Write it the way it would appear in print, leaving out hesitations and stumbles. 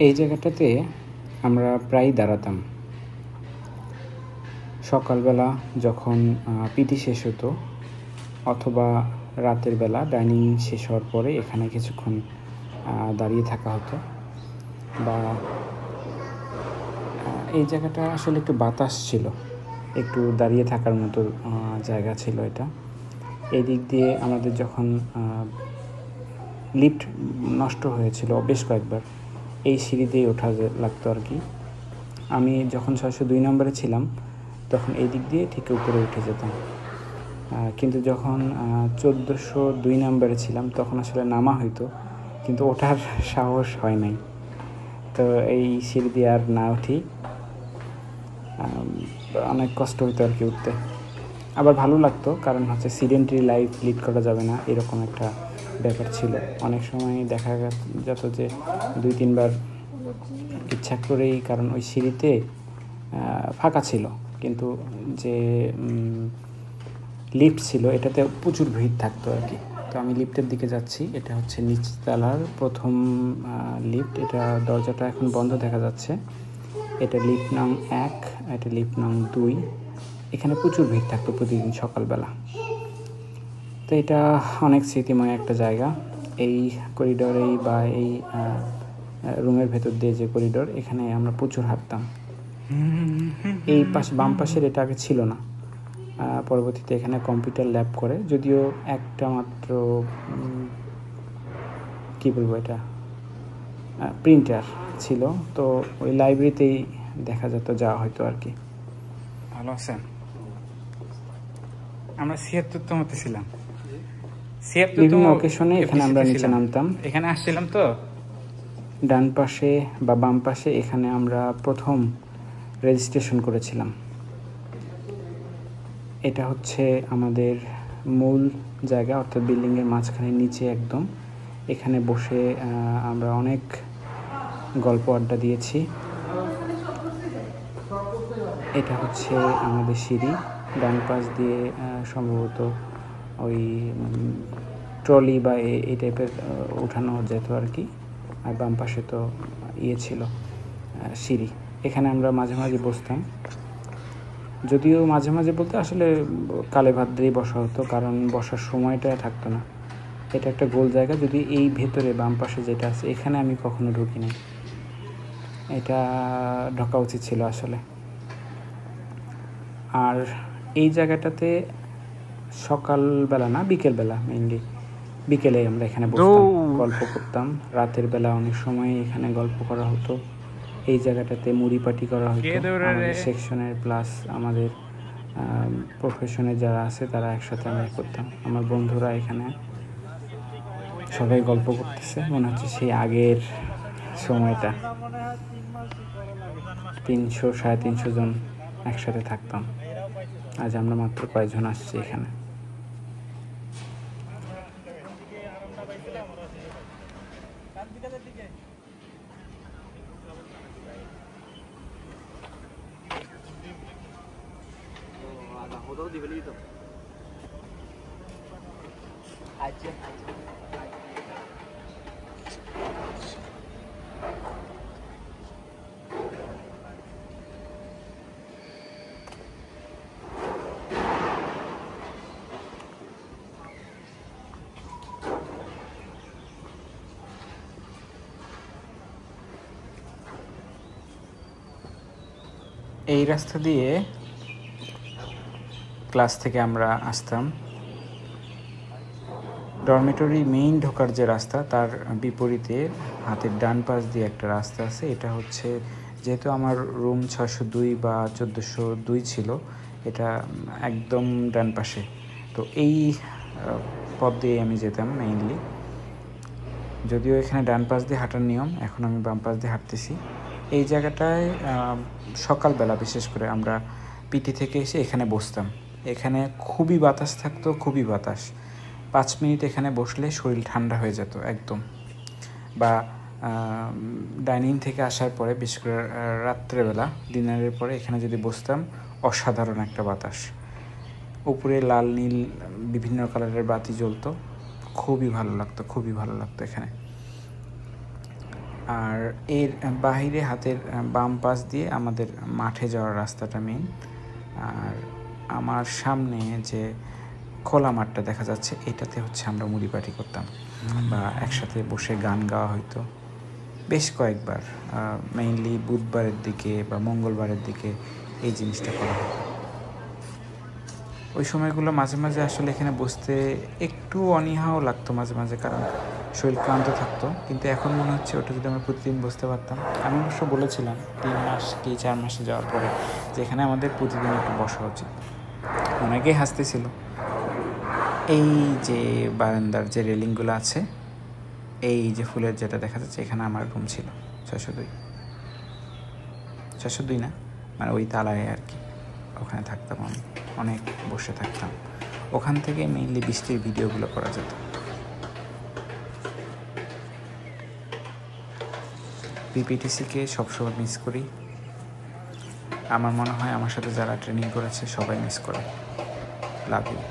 এই জায়গাটাতে আমরা প্রায়ই দাঁড়াতাম। সকালবেলা যখন পিটি শেষ হতো অথবা রাতের বেলা ডাইনিং শেষ হওয়ার পরে এখানে কিছুক্ষণ দাঁড়িয়ে থাকা হতো। বা এই জায়গাটা আসলে একটু বাতাস ছিল, একটু দাঁড়িয়ে থাকার মতো জায়গা ছিল এটা। এই দিক দিয়ে আমাদের যখন লিফট নষ্ট হয়েছিল বেশ কয়েকবার, এই সিঁড়ি দিয়ে ওঠা লাগতো আর কি। আমি যখন 602 নম্বরে ছিলাম তখন এই দিক দিয়ে ঠিক উপরে উঠে যেতাম, কিন্তু যখন 1402 নম্বরে ছিলাম তখন আসলে নামা হইতো, কিন্তু ওঠার সাহস হয় নাই। তো এই সিঁড়ি দিয়ে আর না উঠি, অনেক কষ্ট হইতো আর কি উঠতে। আবার ভালো লাগতো, কারণ হচ্ছে সিডেন্টারি লাইফ লিড করা যাবে না এরকম একটা ব্যাপার ছিল। অনেক সময় দেখা যেত যে 2-3 বার ইচ্ছা করেই, কারণ ওই সিঁড়িতে ফাঁকা ছিল, কিন্তু যে লিফট ছিল এটাতে প্রচুর ভিড় থাকতো আর কি। তো আমি লিফটের দিকে যাচ্ছি, এটা হচ্ছে নিচতলার প্রথম লিফট। এটা দরজাটা এখন বন্ধ দেখা যাচ্ছে। এটা লিফট নং 1, এটা লিফট নং 2। এখানে প্রচুর ভিড় থাকতো প্রতিদিন সকালবেলা। তো এটা অনেক স্মৃতিময় একটা জায়গা। এই করিডোরেই বা এই রুমের ভেতর দিয়ে যে করিডোর, এখানে আমরা প্রচুর হাঁটতাম। এই পাশে বাম পাশের এটা আগে ছিল না, পরবর্তীতে এখানে কম্পিউটার ল্যাব করে, যদিও একটা মাত্র কী বলবো এটা প্রিন্টার ছিল। তো ওই লাইব্রেরিতেই দেখা যেত যাওয়া হয়তো আর কি। ভালো আছেন? আমরা 76তমতে ছিলাম, 76তম অকেশনে এখানে আমরা নিচে নামতাম। এখানে আসছিলাম তো ডান পাশে বা বাম পাশে, এখানে আমরা প্রথম রেজিস্ট্রেশন করেছিলাম। এটা হচ্ছে আমাদের মূল জায়গা, অর্থাৎ বিল্ডিংয়ের মাঝখানে নিচে একদম। এখানে বসে আমরা অনেক গল্প আড্ডা দিয়েছি। এটা হচ্ছে আমাদের সিঁড়ি, ডান পাশ দিয়ে সম্ভবত ওই ট্রলি বা এই টাইপের উঠানো যেত আর কি। আর বাম পাশে তো ছিল সিঁড়ি। এখানে আমরা মাঝে মাঝে বসতাম, যদিও মাঝে মাঝে বলতে আসলে কালে ভাদ্রেই বসা হতো, কারণ বসার সময়টা থাকতো না। এটা একটা গোল জায়গা, যদি এই ভেতরে বাম পাশে যেটা আছে এখানে আমি কখনো ঢুকি নাই, এটা ঢোকা উচিত ছিল আসলে। আর এই জায়গাটাতে সকালবেলা না, বিকেলবেলা, মেইনলি বিকেলে আমরা এখানে বসতাম, গল্প করতাম। রাতের বেলা অনেক সময় এখানে গল্প করা হতো। এই জায়গাটাতে মুড়ি পার্টি করা হতো আমাদের সেকশনের, প্লাস আমাদের প্রফেশনে যারা আছে তারা একসাথে আমরা করতাম। আমার বন্ধুরা এখানে সবাই গল্প করতেছে, মনে হচ্ছে সেই আগের সময়টা। 300-350 জন একসাথে থাকতাম। আজ আমরা মাত্র কয়েকজন আসছি এখানে। এই রাস্তা দিয়ে ক্লাস থেকে আমরা আসতাম। ডরমেটরি মেইন ঢোকার যে রাস্তা, তার বিপরীতে হাতের ডান পাশ দিয়ে একটা রাস্তা আছে। এটা হচ্ছে, যেহেতু আমার রুম 602 বা 1402 ছিল, এটা একদম ডান পাশে। তো এই পথ দিয়ে আমি যেতাম মেইনলি, যদিও এখানে ডান পাশ দিয়ে হাঁটার নিয়ম, এখন আমি বাম পাশ দিয়ে হাঁটতেছি। এই জায়গাটায় সকালবেলা বিশেষ করে আমরা পিটি থেকে এসে এখানে বসতাম। এখানে খুবই বাতাস থাকতো, খুবই বাতাস। 5 মিনিট এখানে বসলে শরীর ঠান্ডা হয়ে যেত একদম। বা ডাইনিং থেকে আসার পরে, বিশেষ করে রাত্রেবেলা ডিনারের পরে এখানে যদি বসতাম, অসাধারণ একটা বাতাস। উপরে লাল নীল বিভিন্ন কালারের বাতি জ্বলতো, খুবই ভালো লাগতো, খুবই ভালো লাগতো এখানে। আর এর বাহিরে হাতের বাম পাশ দিয়ে আমাদের মাঠে যাওয়ার রাস্তাটা মেইন। আর আমার সামনে যে খোলা মাঠটা দেখা যাচ্ছে, এটাতে হচ্ছে আমরা মুড়ি পার্টি করতাম বা একসাথে বসে গান গাওয়া হইতো বেশ কয়েকবার। মেইনলি বুধবারের দিকে বা মঙ্গলবারের দিকে এই জিনিসটা করা হতো। ওই সময়গুলো মাঝে মাঝে আসলে এখানে বসতে একটু অনীহাও লাগতো মাঝে মাঝে, কারণ শরীর ক্লান্ত থাকতো। কিন্তু এখন মনে হচ্ছে ওটা যদি আমরা প্রতিদিন বসতে পারতাম। আমি অবশ্য বলেছিলাম 3 মাস কি 4 মাসে যাওয়ার পরে যে এখানে আমাদের প্রতিদিন একটু বসা উচিত। অনেকেই হাসতেছিল। এই যে বারান্দার যে রেলিংগুলো আছে, এই যে ফুলের যেটা দেখা যাচ্ছে, এখানে আমার রুম ছিল 602 না, মানে ওই তালায় আর কি। ওখানে থাকতাম আমি, অনেক বসে থাকতাম। ওখান থেকে মেইনলি বৃষ্টির ভিডিওগুলো করা যেত। পিপিটিসিকে সবসময় মিস করি। আমার মনে হয় আমার সাথে যারা ট্রেনিং করেছে সবাই মিস করে। Love you.